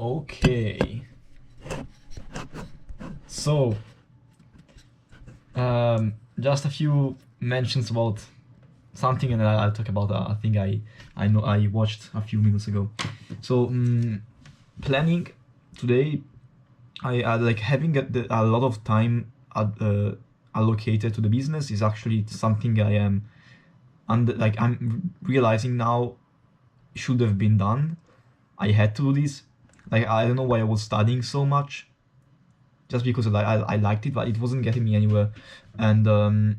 Okay. So, just a few mentions about something, and then I'll talk about a thing I know I watched a few minutes ago. So, planning today, I like having a lot of time allocated to the business is actually something I am I'm realizing now should have been done. I had to do this. Like I don't know why I was studying so much, just because I liked it, but it wasn't getting me anywhere, and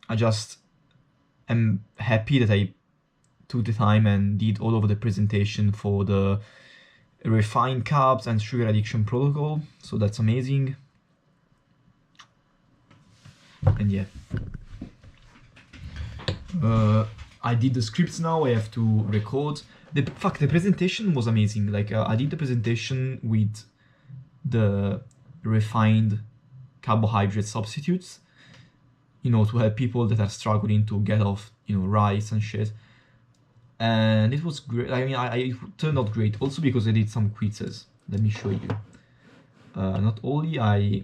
I just am happy that I took the time and did all of the presentation for the refined carbs and sugar addiction protocol. So that's amazing. And yeah, I did the scripts now. I have to record. The presentation was amazing. Like I did the presentation with the refined carbohydrate substitutes, to help people that are struggling to get off, rice and shit. And it was great. I mean, it turned out great. Also because I did some quizzes. Let me show you. Not only I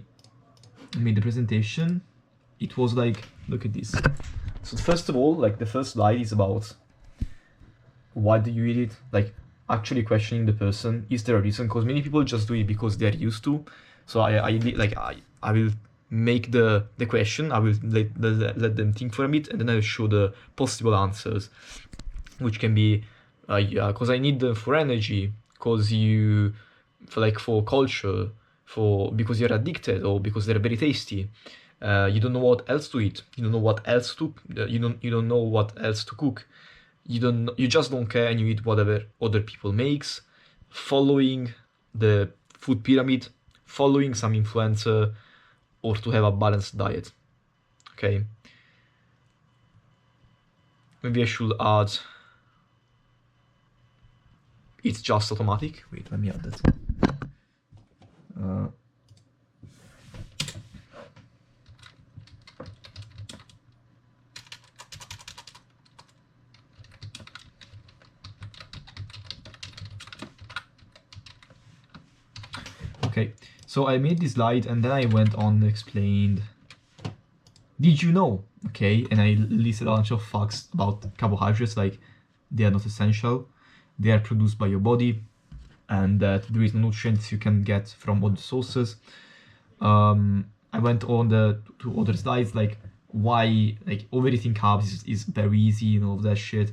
made the presentation, it was like, look at this. So first of all, like the first slide is about why do you eat it? Like actually questioning the person. Is there a reason? Because many people just do it because they're used to. So I will make the question. I will let them think for a bit, and then I will show the possible answers, which can be, because I need them for energy, because for culture, because you're addicted, or because they're very tasty. You don't know what else to eat. You don't know what else to. You don't know what else to cook. You just don't care, and you eat whatever other people makes, following the food pyramid, following some influencer, or to have a balanced diet. Okay. Maybe I should add. It's just automatic. Wait, let me add that. Okay, so I made this slide and then I went on and explained, did you know? Okay, and I listed a bunch of facts about carbohydrates, like they are not essential, they are produced by your body, and that there is no nutrients you can get from other sources. I went on to other slides, like why like overeating carbs is very easy and all of that shit,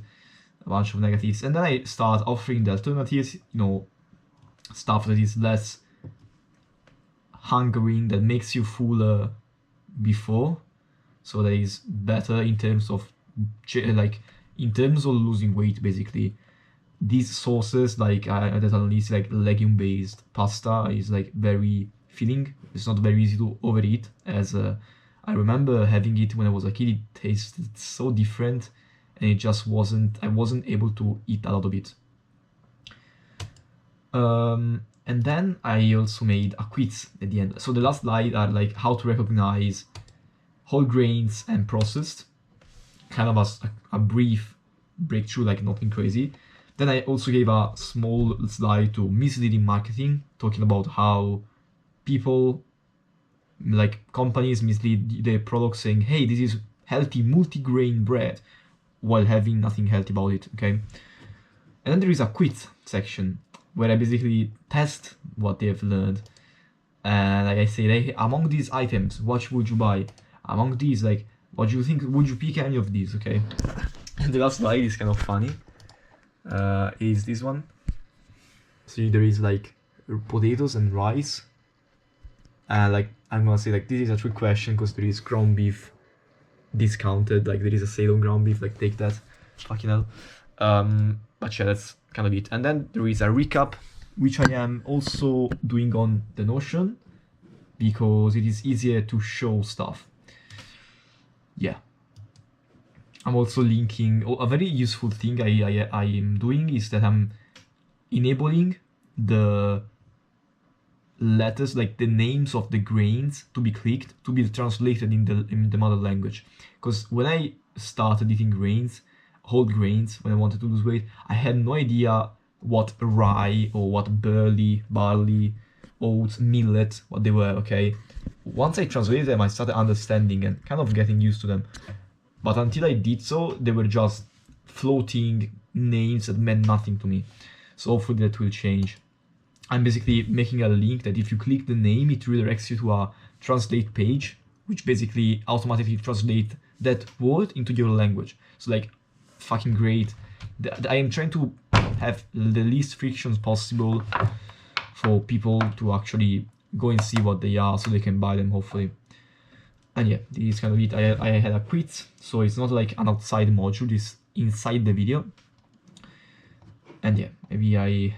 a bunch of negatives, and then I start offering the alternatives, stuff that is less hungering, that makes you fuller before, so that is better in terms of losing weight. Basically, these sauces like that are least like legume based pasta is like very filling. It's not very easy to overeat, as I remember having it when I was a kid. It tasted so different, and it just I wasn't able to eat a lot of it. And then I also made a quiz at the end. So the last slide are like how to recognize whole grains and processed, kind of a brief breakthrough, like nothing crazy. Then I also gave a small slide to misleading marketing, talking about how people, like companies, mislead their products, saying, hey, this is healthy multi-grain bread, while having nothing healthy about it, okay? And then there is a quiz section, where I basically test what they have learned. And like I say, hey, among these items, what would you buy? Among these, like, what do you think? Would you pick any of these, okay? And the last slide is kind of funny. Is this one. So there is like potatoes and rice. And like, I'm gonna say like, this is a trick question because there is ground beef discounted. Like there is a sale on ground beef, like take that. Fucking hell. But yeah, that's kind of it. And then there is a recap, which I am also doing on the Notion, because it is easier to show stuff. Yeah. I'm also linking, a very useful thing I am doing is that I'm enabling the letters, like the names of the grains, to be clicked, to be translated in the mother language. Because when I started eating grains, whole grains, when I wanted to lose weight, I had no idea what rye or what barley, oats, millet, what they were, okay? Once I translated them, I started understanding and kind of getting used to them. But until I did so, they were just floating names that meant nothing to me. So hopefully that will change. I'm basically making a link that if you click the name, it redirects you to a translate page, which basically automatically translates that word into your language. So like, fucking great. I am trying to have the least frictions possible for people to actually go and see what they are so they can buy them, hopefully. And yeah, this is kind of it. I had a quit, so it's not like an outside module, it's inside the video. And yeah, maybe I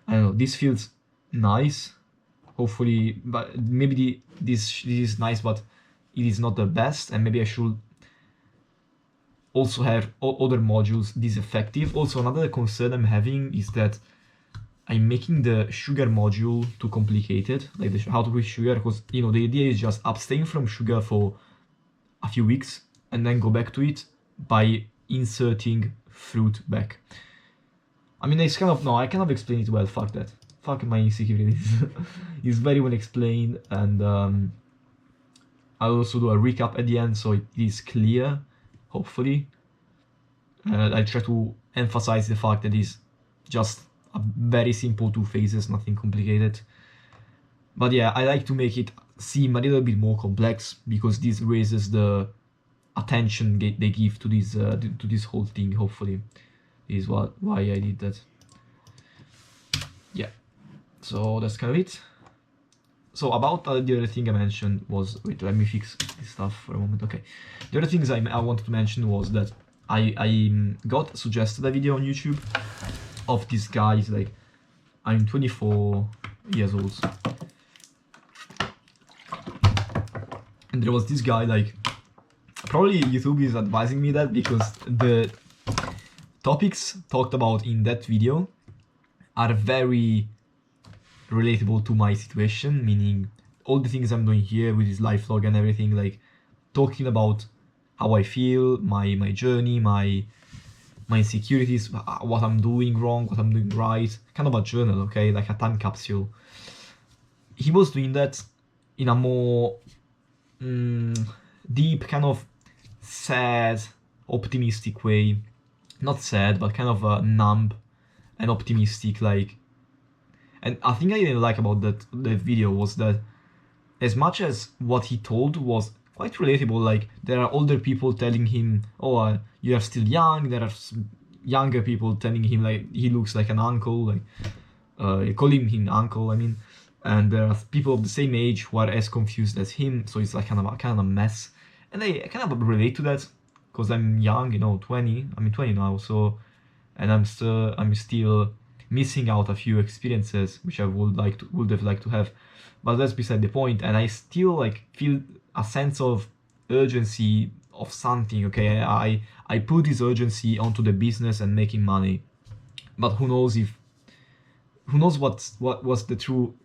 don't know, this feels nice, hopefully, but maybe this is nice, but it is not the best, and maybe I should also have other modules this effective. Also, another concern I'm having is that I'm making the sugar module too complicated, like how to quit sugar, because you know the idea is just abstain from sugar for a few weeks and then go back to it by inserting fruit back. I mean, it's kind of, no, I cannot explain it well, fuck that. Fuck my insecurities. It's very well explained, and I'll also do a recap at the end so it is clear, hopefully. I try to emphasize the fact that it's just a very simple 2 phases, nothing complicated. But yeah, I like to make it seem a little bit more complex because this raises the attention they give to this whole thing, hopefully. Is why I did that. Yeah, so that's kind of it. So about the other thing I mentioned was, wait, let me fix this stuff for a moment. Okay, the other things I wanted to mention was that I got suggested a video on YouTube of this guy. He's like, I'm 24 years old, and there was this guy, like, probably YouTube is advising me that because the topics talked about in that video are very relatable to my situation, meaning all the things I'm doing here with this life vlog and everything, like talking about how I feel, my journey, my insecurities, what I'm doing wrong, what I'm doing right, kind of a journal, okay, like a time capsule. He was doing that in a more deep, kind of sad, optimistic way. Not sad, but kind of numb and optimistic, like. And I think I didn't like about that video was that as much as what he told was quite relatable, like there are older people telling him, oh, you are still young, there are younger people telling him like he looks like an uncle, like calling him uncle, I mean, and there are people of the same age who are as confused as him, so it's like kind of a mess. And I kind of relate to that because I'm young, you know, 20, I'm 20 now, so, and I'm still missing out a few experiences which I would have liked to have, but that's beside the point. And I still like feel a sense of urgency of something. Okay, I put this urgency onto the business and making money, but who knows what the true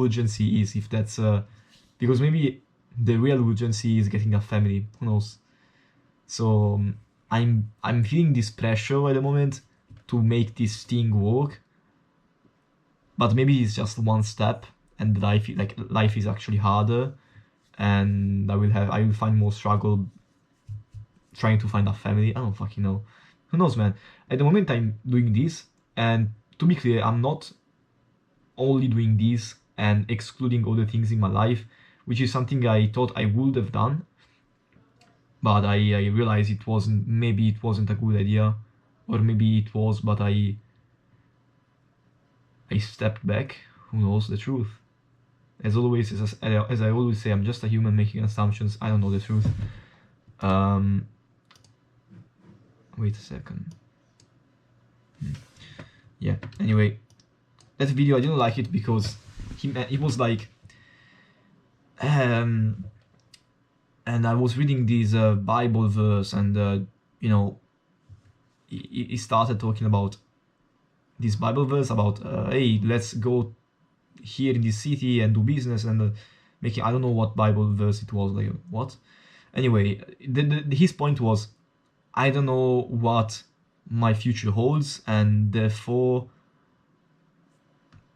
urgency is, if that's because maybe the real urgency is getting a family, who knows. So I'm feeling this pressure at the moment to make this thing work, but maybe it's just one step, and life is actually harder, and I will find more struggle trying to find a family. I don't fucking know. Who knows, man? At the moment I'm doing this, and to be clear, I'm not only doing this and excluding other things in my life, which is something I thought I would have done, but I realized maybe it wasn't a good idea, or maybe it was, but I stepped back. Who knows the truth? As always, as I always say, I'm just a human making assumptions. I don't know the truth. Wait a second. Yeah, anyway, that video, I didn't like it because it was like, and I was reading this Bible verse, and you know, he started talking about this Bible verse about, hey, let's go here in this city and do business, and making, I don't know what Bible verse it was, like, what? Anyway, his point was, I don't know what my future holds, and therefore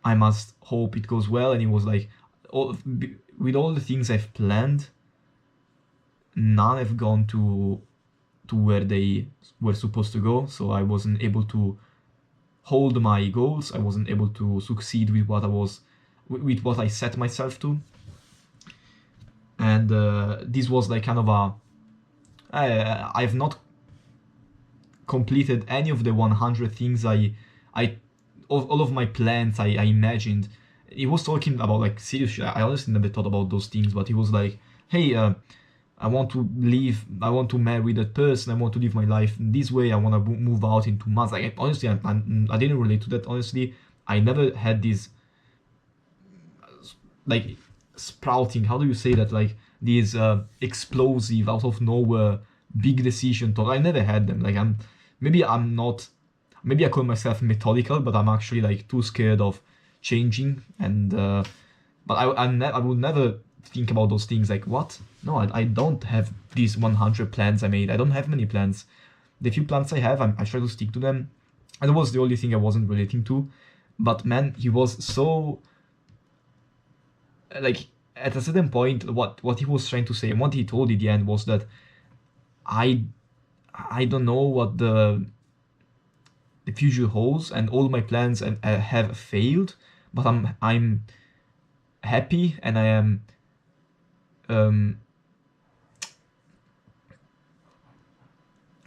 I must hope it goes well. And he was like, with all the things I've planned, none have gone to where they were supposed to go. So I wasn't able to hold my goals. I wasn't able to succeed with what I set myself to. And this was like kind of I've not completed any of the 100 things all of my plans I imagined. He was talking about, like, seriously, I honestly never thought about those things, but he was like, hey, I want to marry that person, I want to live my life in this way, I want to move out in 2 months. Like, honestly, I didn't relate to that, honestly. I never had this, like, sprouting, how do you say that, like, these explosive, out of nowhere, big decision thought. I never had them. Like, maybe I call myself methodical, but I'm actually, like, too scared of changing. And but I would never think about those things like, what? No, I don't have these 100 plans I made. I don't have many plans. The few plans I have, I try to stick to them. And that was the only thing I wasn't relating to. But man, he was so, like, at a certain point, what he was trying to say and what he told at the end was that I don't know what the future holds, and all my plans have failed, but I'm happy, and I am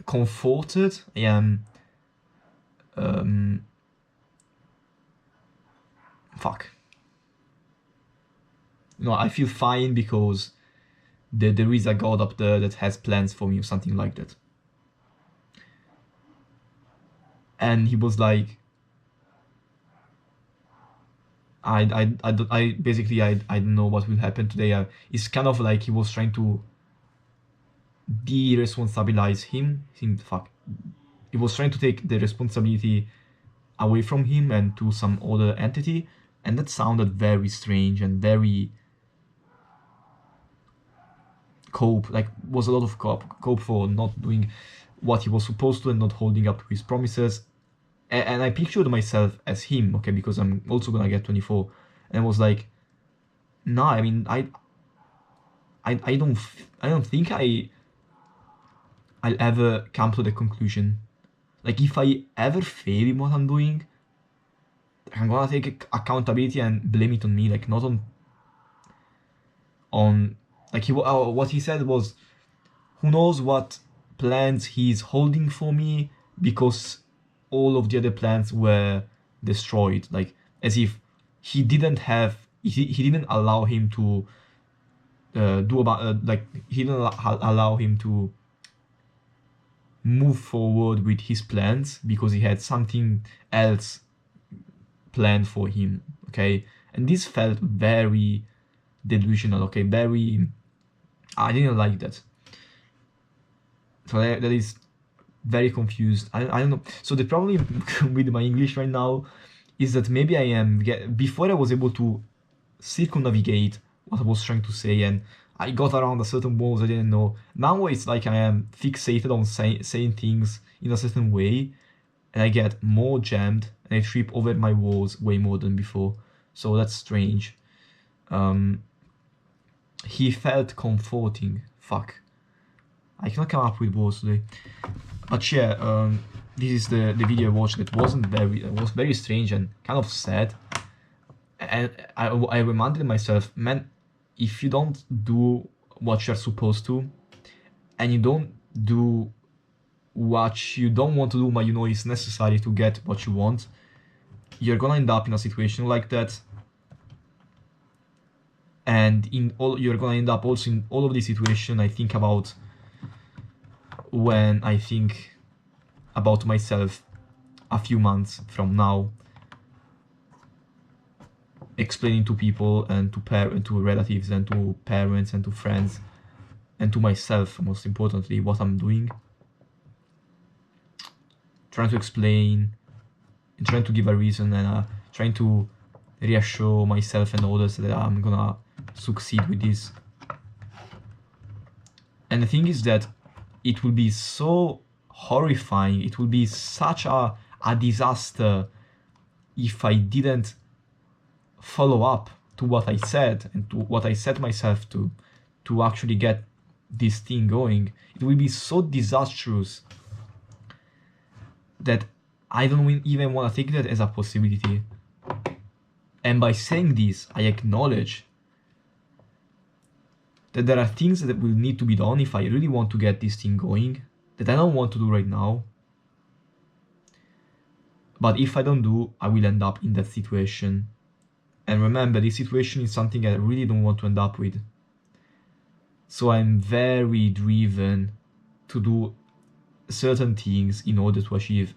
comforted. I am fuck. No, I feel fine because there is a God up there that has plans for me, or something like that. And he was like, I basically I don't know what will happen today. It's kind of like he was trying to de-responsabilize him. He was trying to take the responsibility away from him and to some other entity, and that sounded very strange and very was a lot of cope for not doing what he was supposed to and not holding up to his promises. And I pictured myself as him, okay, because I'm also gonna get 24, and I was like, no, I mean, I don't think I'll ever come to the conclusion. Like, if I ever fail in what I'm doing, I'm gonna take accountability and blame it on me, like, not on like, what he said was, who knows what plans he's holding for me, because all of the other plans were destroyed. Like, as if he didn't allow him to he didn't allow him to move forward with his plans because he had something else planned for him, okay? And this felt very delusional, okay? I didn't like that. So that is very confused. I don't know. So the problem with my English right now is that maybe before I was able to circumnavigate what I was trying to say, and I got around a certain walls I didn't know. Now it's like I am fixated on saying things in a certain way, and I get more jammed, and I trip over my walls way more than before. So that's strange. He felt comforting. Fuck. I cannot come up with words today. But yeah, this is the video I watched. It was very strange and kind of sad. And I reminded myself, man, if you don't do what you're supposed to, and you don't do what you don't want to do, but you know is necessary to get what you want, you're gonna end up in a situation like that. And you're gonna end up also in all of these situations. I think about when I think about myself a few months from now, explaining to people and to relatives and to parents and to friends and to myself, most importantly, what I'm doing, trying to explain and trying to give a reason, and trying to reassure myself and others that I'm gonna succeed with this. And the thing is that it will be so horrifying. It would be such a disaster if I didn't follow up to what I said and to what I set myself to actually get this thing going. It will be so disastrous that I don't even want to take that as a possibility. And by saying this, I acknowledge that there are things that will need to be done if I really want to get this thing going, that I don't want to do right now. But if I don't do, I will end up in that situation. And remember, this situation is something I really don't want to end up with. So I'm very driven to do certain things in order to achieve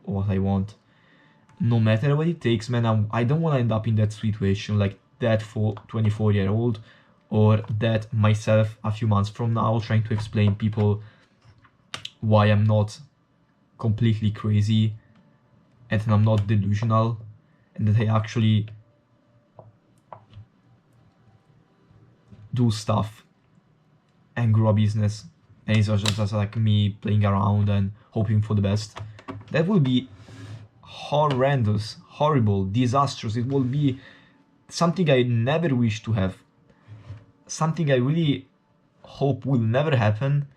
what I want. No matter what it takes, man, I don't want to end up in that situation like that 24-year-old or that myself a few months from now trying to explain people why I'm not completely crazy and I'm not delusional and that I actually do stuff and grow a business and it's just like me playing around and hoping for the best. That would be horrendous, horrible, disastrous. It will be something I never wish to have. Something I really hope will never happen.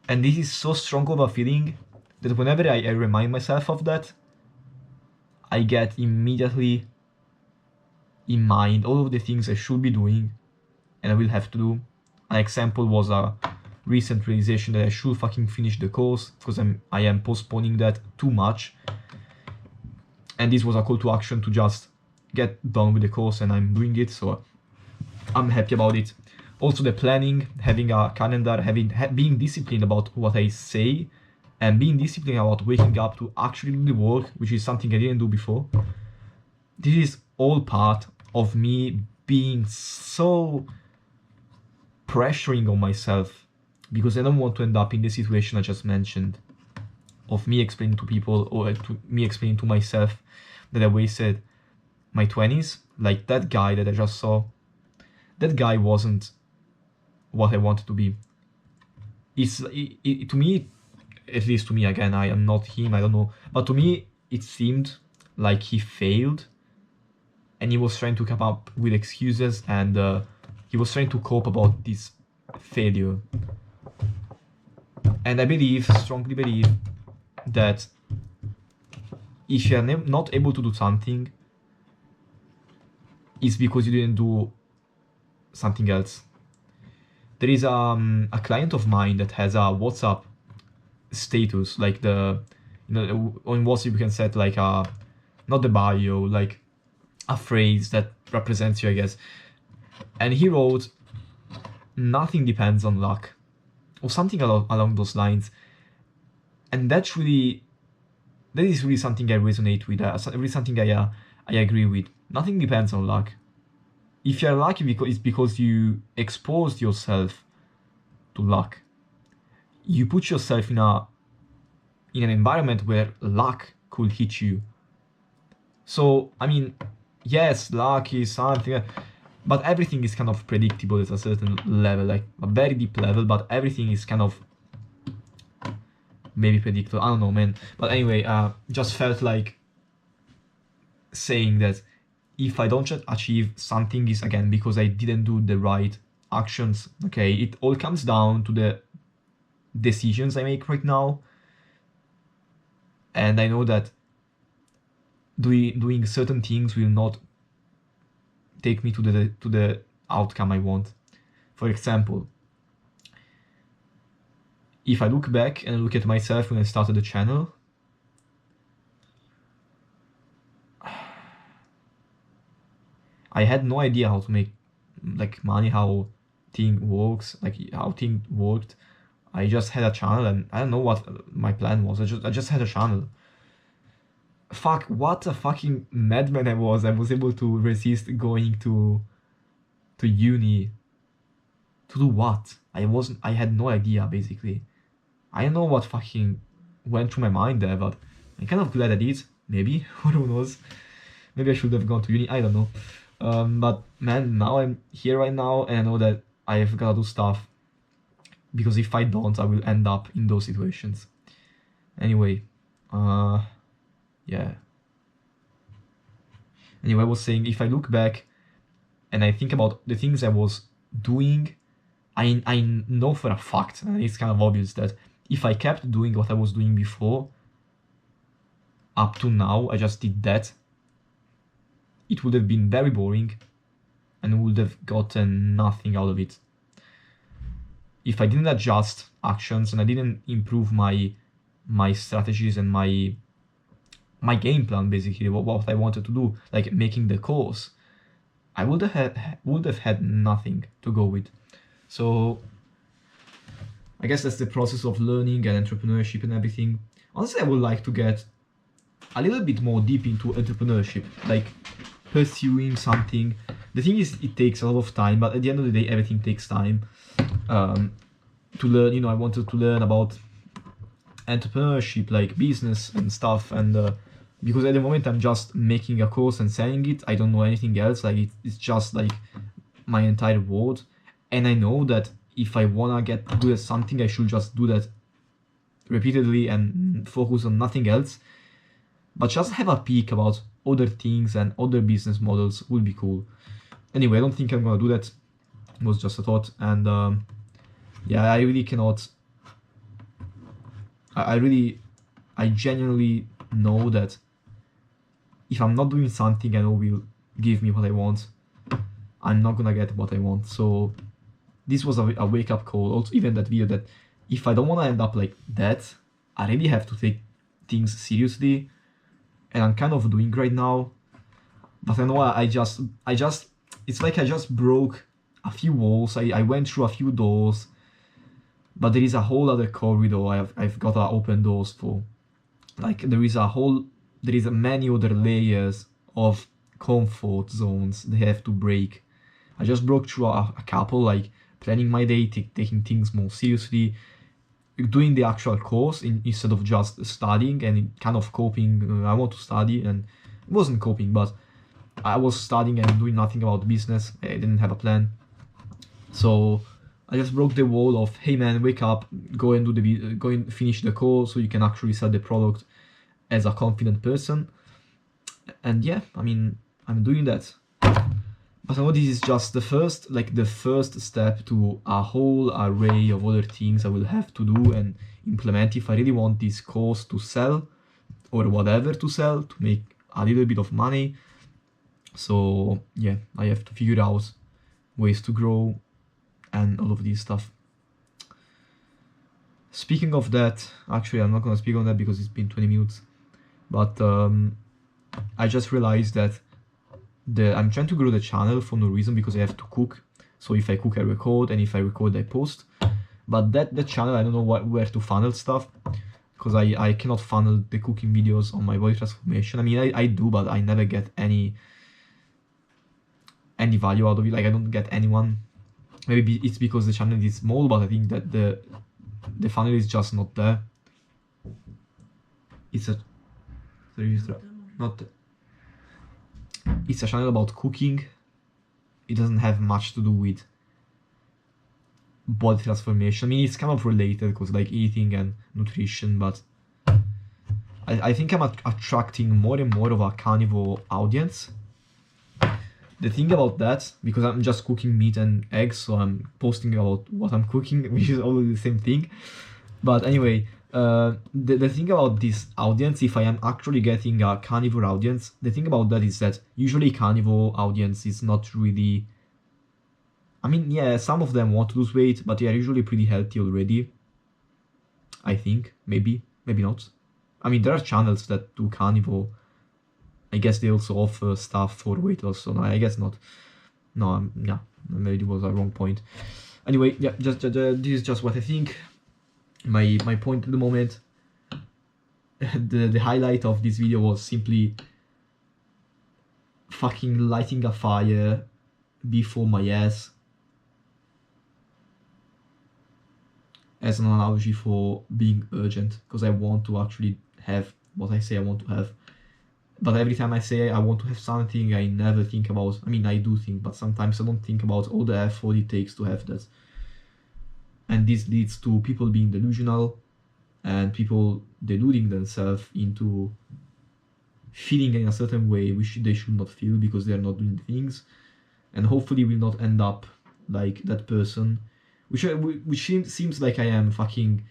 And this is so strong of a feeling that whenever I remind myself of that, I get immediately in mind all of the things I should be doing and I will have to do. An example was a recent realization that I should fucking finish the course because I am postponing that too much. And this was a call to action to just get done with the course and I'm doing it, so I'm happy about it. Also the planning, having a calendar, being disciplined about what I say and being disciplined about waking up to actually do the work, which is something I didn't do before. This is all part of me being so pressuring on myself because I don't want to end up in the situation I just mentioned of me explaining to people or to me explaining to myself that I wasted my 20s. Like that guy that I just saw, that guy wasn't what I wanted to be. To me, at least to me, again, I am not him, I don't know, but to me it seemed like he failed and he was trying to come up with excuses and he was trying to cope about this failure. And I strongly believe that if you are not able to do something, it's because you didn't do something else. There is a client of mine that has a WhatsApp status, like on WhatsApp you can set like not the bio, like a phrase that represents you, I guess. And he wrote, "Nothing depends on luck," or something along those lines. And that is really something I resonate with. Really something I agree with. Nothing depends on luck. If you're lucky, it's because you exposed yourself to luck. You put yourself in an environment where luck could hit you. So I mean, yes, luck is something, but everything is kind of predictable at a certain level, like a very deep level, but everything is kind of maybe predictable. I don't know, man. But anyway, just felt like saying that if I don't achieve something is again because I didn't do the right actions. Okay, it all comes down to the decisions I make right now. And I know that doing certain things will not take me to the outcome I want. For example, if I look back and look at myself when I started the channel, I had no idea how to make like money, how thing works, like how thing worked. I just had a channel and I don't know what my plan was. I just had a channel. Fuck, what a fucking madman I was. I was able to resist going to uni. To do what? I had no idea, basically. I don't know what fucking went through my mind there, but I'm kind of glad I did. Maybe. Who knows? Maybe I should have gone to uni. I don't know. But man, now I'm here right now and I know that I've gotta do stuff. because if I don't, I will end up in those situations. Anyway, yeah. Anyway, I was saying, if I look back and I think about the things I was doing, I know for a fact, and it's kind of obvious, that if I kept doing what I was doing before, up to now, I just did that, it would have been very boring and would have gotten nothing out of it. If I didn't adjust actions and I didn't improve my strategies and my game plan, basically, what I wanted to do, like making the course, I would have had nothing to go with. So I guess that's the process of learning and entrepreneurship and everything. Honestly, I would like to get a little bit more deep into entrepreneurship, like pursuing something. The thing is, it takes a lot of time, but at the end of the day, everything takes time. To learn, I wanted to learn about entrepreneurship, like business and stuff, and because at the moment I'm just making a course and selling it, I don't know anything else. Like it's just like my entire world, and I know that if I wanna get good at something, I should just do that repeatedly and focus on nothing else. But just have a peek about other things and other business models would be cool. Anyway, I don't think I'm gonna do that. It was just a thought, and yeah, I really cannot. I genuinely know that if I'm not doing something I know will give me what I want, I'm not gonna get what I want. So this was a wake-up call. Also, even that video, that if I don't want to end up like that, I really have to take things seriously, and I'm kind of doing right now. But I know I just it's like I just broke a few walls. I went through a few doors, but there is a whole other corridor I've got to open doors for. Like there is many other layers of comfort zones they have to break. I just broke through a couple, like planning my day, taking things more seriously, doing the actual course instead of just studying and kind of coping. I want to study, and it wasn't coping, but I was studying and doing nothing about business. I didn't have a plan. So I just broke the wall of, hey man, wake up, go and finish the course so you can actually sell the product as a confident person. And yeah, I mean, I'm doing that. But I know this is just the first step to a whole array of other things I will have to do and implement if I really want this course to sell, or whatever to sell, to make a little bit of money. So yeah, I have to figure out ways to grow and all of this stuff. Speaking of that, actually I'm not gonna speak on that because it's been 20 minutes, but I just realized that I'm trying to grow the channel for no reason, because I have to cook. So if I cook, I record, and if I record, I post. But that channel, I don't know where to funnel stuff, because I cannot funnel the cooking videos on my body transformation. I mean, I do, but I never get any value out of it. Like I don't get anyone. Maybe it's because the channel is small, but I think that the funnel is just not there. It's a It's a channel about cooking. It doesn't have much to do with body transformation. I mean, it's kind of related, because like eating and nutrition, but I think I'm attracting more and more of a carnivore audience. The thing about that, because I'm just cooking meat and eggs, so I'm posting about what I'm cooking, which is always the same thing. But anyway, the thing about this audience, if I am actually getting a carnivore audience, the thing about that is that usually carnivore audience is not really, I mean, yeah, some of them want to lose weight, but they are usually pretty healthy already. I think, maybe not. I mean, there are channels that do carnivore. I guess they also offer stuff for weight loss, so no, I guess not. No, yeah, maybe it was a wrong point. Anyway, yeah, just this is just what I think. My point at the moment. The highlight of this video was simply fucking lighting a fire before my ass as an analogy for being urgent, because I want to actually have what I say I want to have. But every time I say I want to have something, I never think about, I mean, I do think, but sometimes I don't think about all the effort it takes to have that. and this leads to people being delusional and people deluding themselves into feeling in a certain way which they should not feel because they are not doing things, and hopefully will not end up like that person, which seems like I am fucking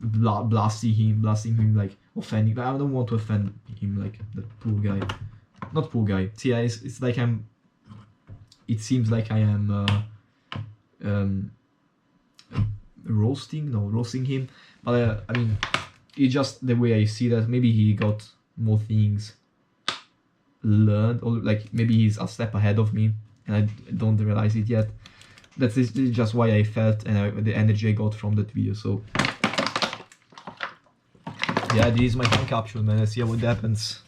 blasting him, like offending. I don't want to offend him, like that poor guy. Not poor guy. See, it's like it seems like I am roasting him, but I mean, it's just the way I see that. Maybe he got more things learned, or like maybe he's a step ahead of me and I don't realize it yet. That's just why I felt and the energy I got from that video. So yeah, this is my time capsule, man. Let's see what happens.